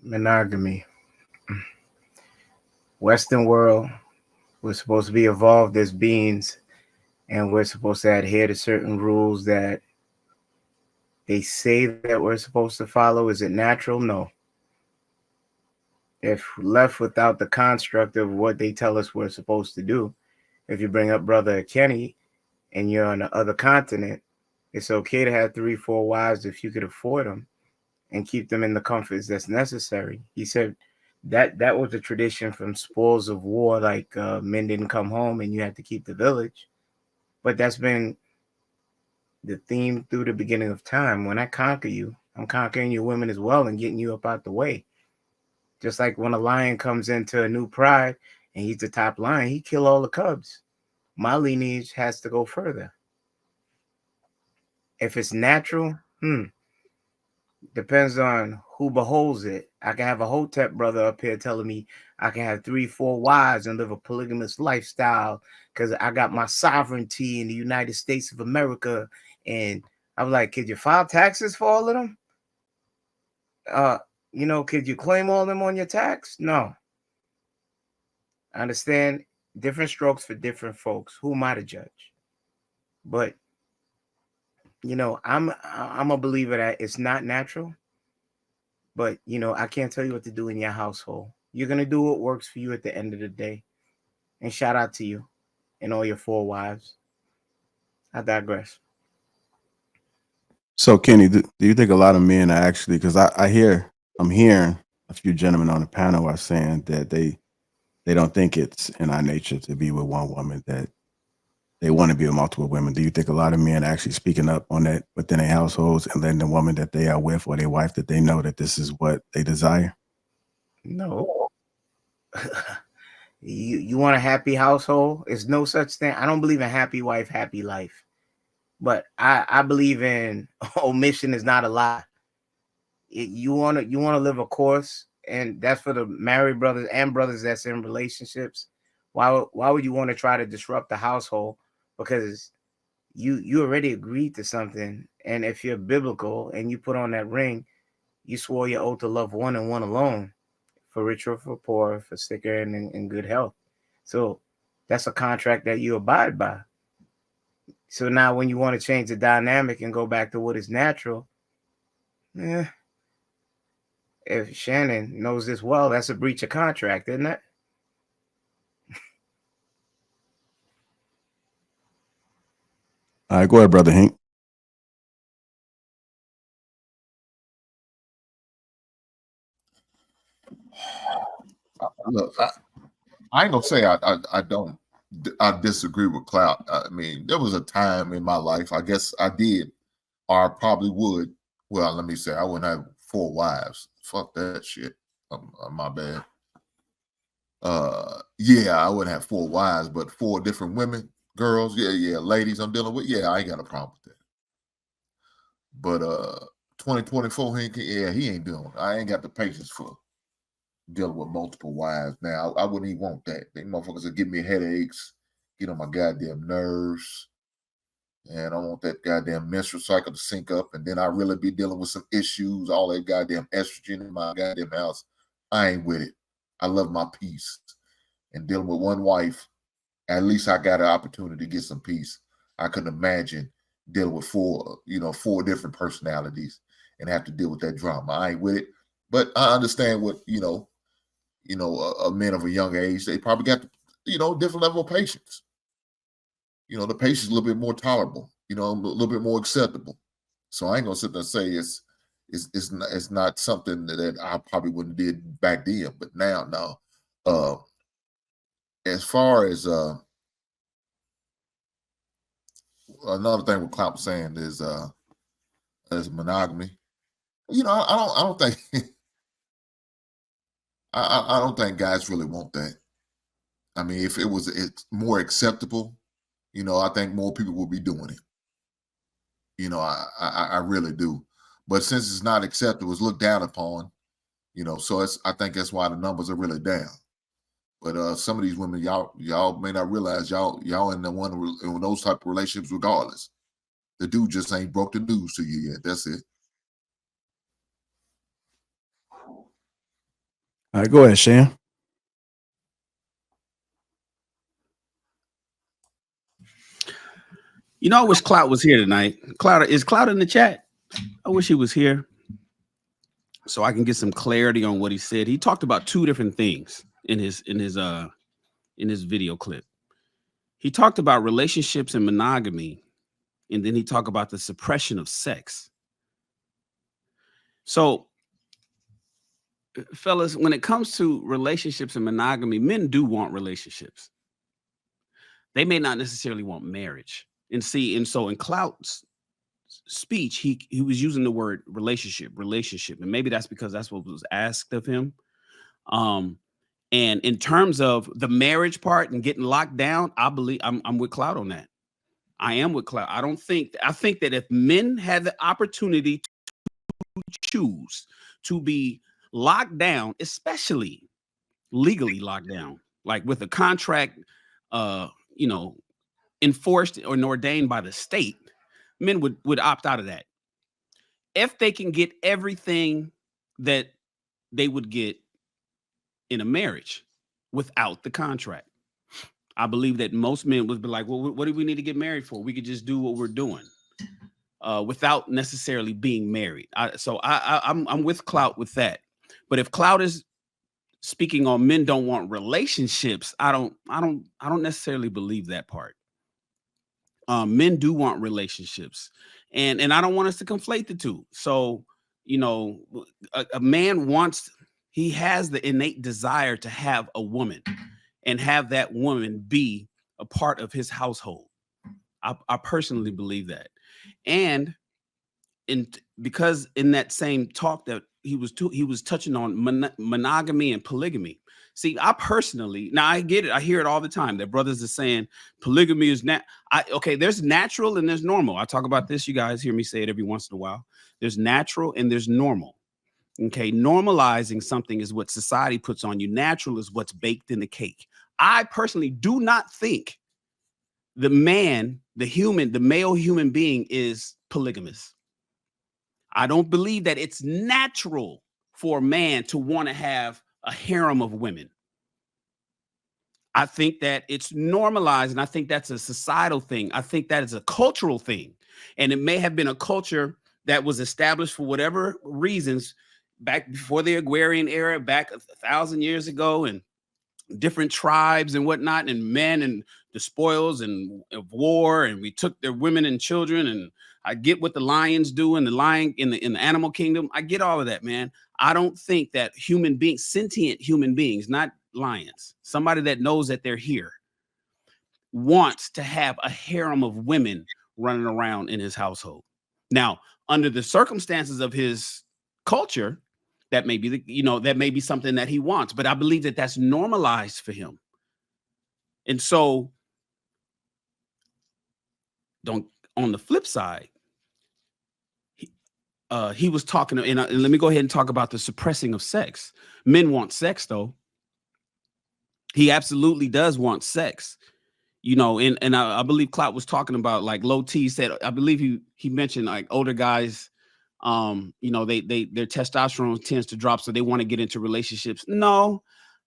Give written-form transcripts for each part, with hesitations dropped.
Monogamy. Western world, we're supposed to be evolved as beings, and we're supposed to adhere to certain rules that they say that we're supposed to follow. Is it natural? No. If left without the construct of what they tell us we're supposed to do, if you bring up Brother Kenny and you're on the other continent, it's okay to have 3, 4 wives if you could afford them and keep them in the comforts that's necessary. He said that was a tradition from spoils of war, like men didn't come home and you had to keep the village. But that's been the theme through the beginning of time. When I conquer you, I'm conquering your women as well and getting you up out the way. Just like when a lion comes into a new pride and he's the top lion, he kill all the cubs. My lineage has to go further. If it's natural, depends on who beholds it. I can have a Hotep brother up here telling me I can have 3, 4 wives and live a polygamous lifestyle because I got my sovereignty in the United States of America. And I'm like, could you file taxes for all of them? Uh, could you claim all of them on your tax? No. I understand different strokes for different folks. Who am I to judge? But I'm a believer that it's not natural. But I can't tell you what to do in your household. You're gonna do what works for you at the end of the day. And shout out to you and all your 4 wives. I digress. So, Kenny, do you think a lot of men are actually, because I'm hearing a few gentlemen on the panel are saying that they don't think it's in our nature to be with one woman, that they want to be with multiple women. Do you think a lot of men are actually speaking up on that within their households and letting the woman that they are with or their wife that they know that this is what they desire? No. You want a happy household? There's no such thing. I don't believe in happy wife, happy life. But I believe in omission is not a lie. You wanna live a course, and that's for the married brothers and brothers that's in relationships. Why would you want to try to disrupt the household? Because you already agreed to something, and if you're biblical and you put on that ring, you swore your oath to love one and one alone, for rich or for poor, for sicker and in good health. So that's a contract that you abide by. So now when you want to change the dynamic and go back to what is natural, eh, if Shannon knows this well, that's a breach of contract, isn't it? All right, go ahead, Brother Hank. Look, I ain't gonna say I don't. I disagree with Clout. I mean, there was a time in my life, I guess I did, or I probably would. Well, let me say, I wouldn't have 4 wives. Fuck that shit. My bad. Yeah, I wouldn't have 4 wives, but 4 different women, girls, yeah, ladies I'm dealing with, yeah, I ain't got a problem with that. But 2024, he ain't doing it. I ain't got the patience for dealing with multiple wives. Now, I wouldn't even want that. They motherfuckers would give me headaches, get on my goddamn nerves, and I want that goddamn menstrual cycle to sync up, and then I really be dealing with some issues, all that goddamn estrogen in my goddamn house. I ain't with it. I love my peace. And dealing with one wife, at least I got an opportunity to get some peace. I couldn't imagine dealing with 4 different personalities and have to deal with that drama. I ain't with it. But I understand what, men of a young age, they probably got, different level of patience. The patience is a little bit more tolerable, a little bit more acceptable. So I ain't gonna sit there and say it's not something that I probably wouldn't did back then, but now, no. As far as another thing what Clout was saying is monogamy. I don't think I don't think guys really want that. I mean, if it's more acceptable, I think more people will be doing it. I really do. But since it's not acceptable, it's looked down upon. So I think that's why the numbers are really down. But some of these women, y'all may not realize y'all in in those type of relationships regardless. The dude just ain't broke the news to you yet. That's it. All right, go ahead, Shan. You know, I wish Cloud was here tonight. Is Cloud in the chat? I wish he was here so I can get some clarity on what he said. He talked about two different things in his video clip. He talked about relationships and monogamy, and then he talked about the suppression of sex. So, fellas, when it comes to relationships and monogamy, men do want relationships. They may not necessarily want marriage. And so in Cloud's speech, he was using the word relationship, and maybe that's because that's what was asked of him. And in terms of the marriage part and getting locked down, I believe I'm with Cloud on that. I am with Cloud. I think that if men had the opportunity to choose to be locked down, especially legally locked down, like with a contract, enforced or ordained by the state, men would opt out of that. If they can get everything that they would get in a marriage without the contract, I believe that most men would be like, well, what do we need to get married for? We could just do what we're doing without necessarily being married. I'm with Clout with that. But if Clout is speaking on men don't want relationships, I don't necessarily believe that part. Men do want relationships, and I don't want us to conflate the two. So, a man he has the innate desire to have a woman and have that woman be a part of his household. I personally believe that. And because in that same talk that he was touching on monogamy and polygamy. See, I personally, now I get it. I hear it all the time that brothers are saying polygamy is okay, there's natural and there's normal. I talk about this. You guys hear me say it every once in a while. There's natural and there's normal. Okay, normalizing something is what society puts on you. Natural is what's baked in the cake. I personally do not think the male human being is polygamous. I don't believe that it's natural for a man to want to have a harem of women. I think that it's normalized, and I think that's a societal thing. I think that is a cultural thing. And it may have been a culture that was established for whatever reasons back before the agrarian era, back 1,000 years ago, and different tribes and whatnot, and men and the spoils and of war, and we took their women and children. And I get what the lions do and the lion in the animal kingdom. I get all of that, man. I don't think that sentient human beings, not lions, somebody that knows that they're here, wants to have a harem of women running around in his household. Now, under the circumstances of his culture, that may be that may be something that he wants, but I believe that that's normalized for him. And so, on the flip side, he was talking, and let me go ahead and talk about the suppressing of sex. Men want sex, though. He absolutely does want sex, and I believe Clout was talking about, like Low T said, I believe he mentioned like older guys, their testosterone tends to drop, so they want to get into relationships. No,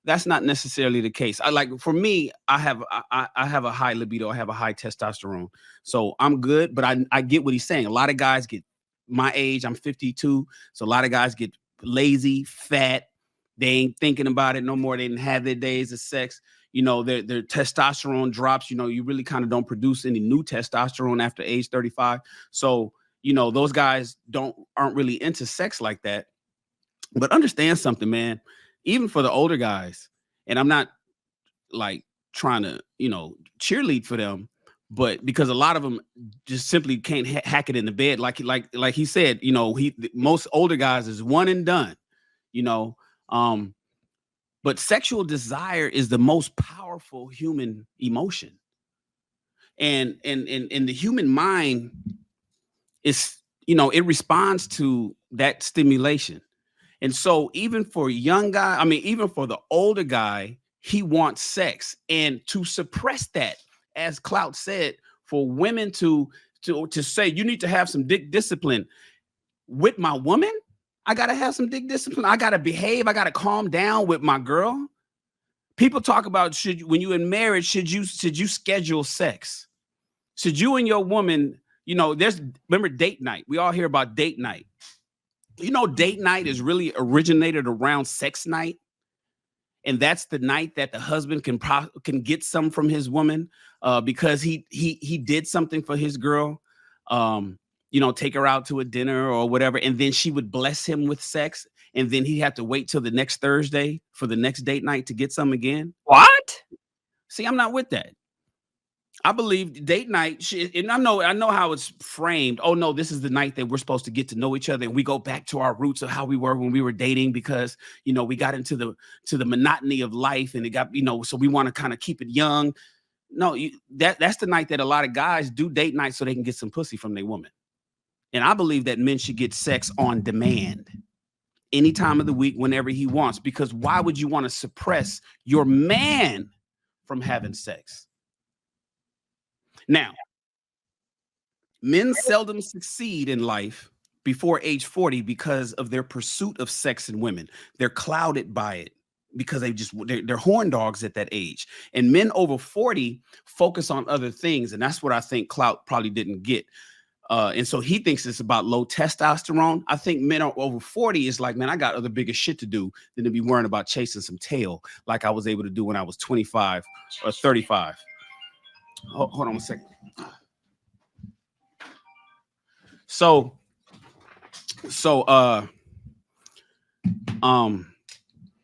that's not necessarily the case. For me, I have a high libido, I have a high testosterone, so I'm good. But I get what he's saying. A lot of guys get my age, I'm 52, so a lot of guys get lazy, fat. They ain't thinking about it no more. They didn't have their days of sex. Their testosterone drops. You really kind of don't produce any new testosterone after age 35. So, those guys aren't really into sex like that. But understand something, man. Even for the older guys, and I'm not like trying to, cheerlead for them, but because a lot of them just simply can't hack it in the bed. Like he said, most older guys is one and done, but sexual desire is the most powerful human emotion. And the human mind is, it responds to that stimulation. And so even for young guy, even for the older guy, he wants sex. And to suppress that, as Clout said, for women to say, you need to have some discipline with my woman, I gotta have some dick discipline. I gotta behave. I gotta calm down with my girl. People talk about when you in marriage, should you schedule sex? Should you and your woman, remember date night? We all hear about date night. Date night is really originated around sex night. And that's the night that the husband can get some from his woman because he did something for his girl. Take her out to a dinner or whatever, and then she would bless him with sex, and then he had to wait till the next Thursday for the next date night to get some again. What? See, I'm not with that. I believe date night, and I know how it's framed. Oh no, this is the night that we're supposed to get to know each other, and we go back to our roots of how we were when we were dating, because we got into the monotony of life, and it got so we want to kind of keep it young. No, that's the night that a lot of guys do date night so they can get some pussy from their woman. And I believe that men should get sex on demand, any time of the week, whenever he wants, because why would you want to suppress your man from having sex? Now, men seldom succeed in life before age 40 because of their pursuit of sex and women. They're clouded by it because they're horn dogs at that age. And men over 40 focus on other things. And that's what I think Clout probably didn't get. And so he thinks it's about low testosterone. I think men are over 40 is like, man, I got other bigger shit to do than to be worrying about chasing some tail like I was able to do when I was 25 or 35. Hold on a second. So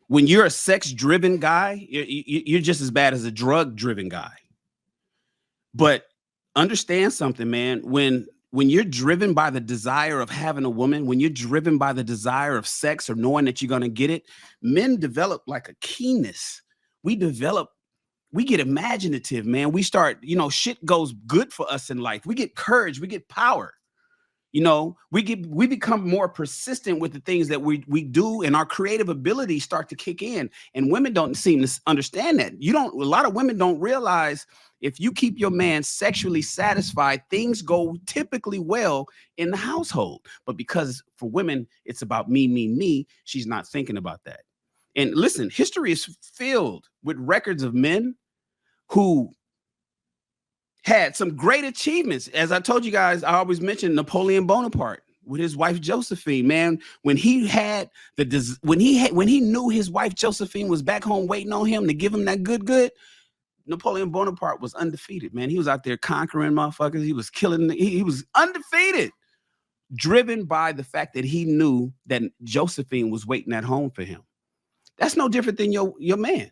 when you're a sex-driven guy, you're just as bad as a drug-driven guy. But understand something, man. When you're driven by the desire of having a woman, when you're driven by the desire of sex or knowing that you're going to get it, men develop like a keenness. We get imaginative, man. We start, shit goes good for us in life. We get courage. We get power. We become more persistent with the things that we do, and our creative abilities start to kick in. And women don't seem to understand that. A lot of women don't realize if you keep your man sexually satisfied, things go typically well in the household. But because for women, it's about me, she's not thinking about that. And listen, history is filled with records of men who had some great achievements. As I told you guys, I always mention Napoleon Bonaparte with his wife Josephine. Man, when he knew his wife Josephine was back home waiting on him to give him that good, Napoleon Bonaparte was undefeated. Man, he was out there conquering motherfuckers. He was killing. He was undefeated, driven by the fact that he knew that Josephine was waiting at home for him. That's no different than your man.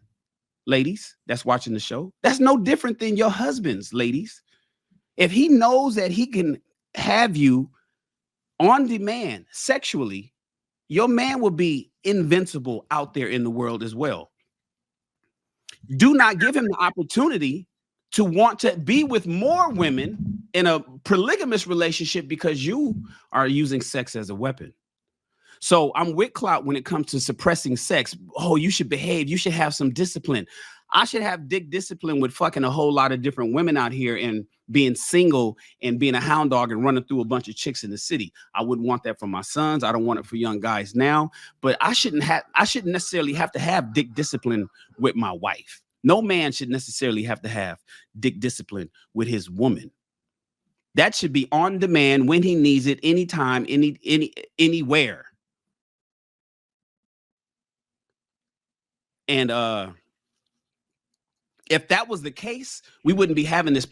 Ladies that's watching the show, that's no different than your husbands, ladies. If he knows that he can have you on demand sexually, your man will be invincible out there in the world as well. Do not give him the opportunity to want to be with more women in a polygamous relationship because you are using sex as a weapon. So I'm with Clout when it comes to suppressing sex. Oh, you should behave. You should have some discipline. I should have dick discipline with fucking a whole lot of different women out here and being single and being a hound dog and running through a bunch of chicks in the city. I wouldn't want that for my sons. I don't want it for young guys now. But I shouldn't necessarily have to have dick discipline with my wife. No man should necessarily have to have dick discipline with his woman. That should be on demand when he needs it, anytime, anywhere. And if that was the case, we wouldn't be having this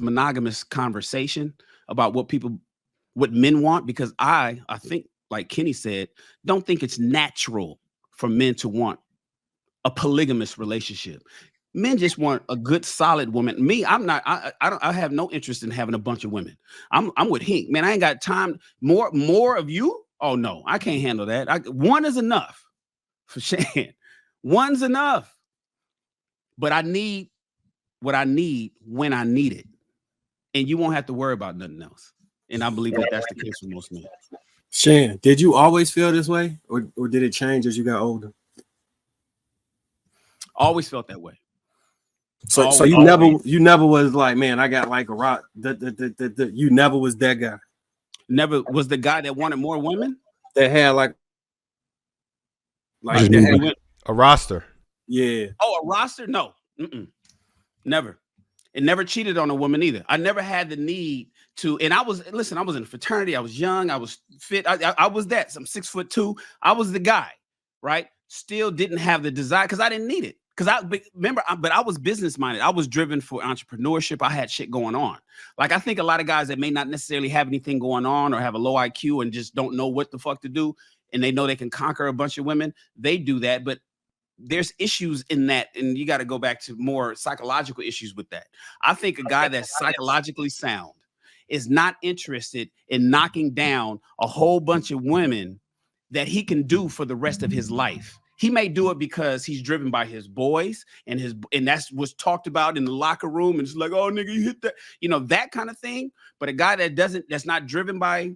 monogamous conversation about what men want, because I think, like Kenny said, don't think it's natural for men to want a polygamous relationship. Men just want a good, solid woman. Me, I'm not. I have no interest in having a bunch of women. I'm with Hink, man. I ain't got time. More of you? Oh no, I can't handle that. One is enough for Shan. One's enough. But I need what I need when I need it, and you won't have to worry about nothing else. And I believe that that's the case for most men. Shan, did you always feel this way, or did it change as you got older? Always felt that way. So you never was like, man, I got like a rock. You never was that guy. Never was the guy that wanted more women. That had like Like Just that. moving. A roster. Yeah. Oh, a roster? No. Never. And never cheated on a woman either. I never had the need to. And I was in a fraternity. I was young. I was fit. I was that. I'm 6'2". I was the guy, right? Still didn't have the desire because I didn't need it. But I was business minded. I was driven for entrepreneurship. I had shit going on. Like, I think a lot of guys that may not necessarily have anything going on or have a low IQ and just don't know what the fuck to do, and they know they can conquer a bunch of women, they do that. But there's issues in that, and you got to go back to more psychological issues with that. I think a guy that's psychologically sound is not interested in knocking down a whole bunch of women that he can do for the rest of his life. He may do it because he's driven by his boys and that's what's talked about in the locker room. And it's like, oh, nigga, you hit that, that kind of thing. But a guy that's not driven by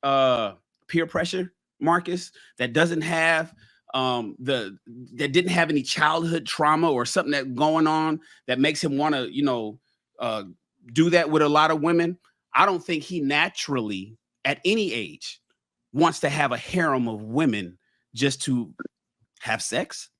peer pressure, Marcus, that doesn't have that didn't have any childhood trauma or something that going on that makes him want to do that with a lot of women. I don't think he naturally at any age wants to have a harem of women just to have sex.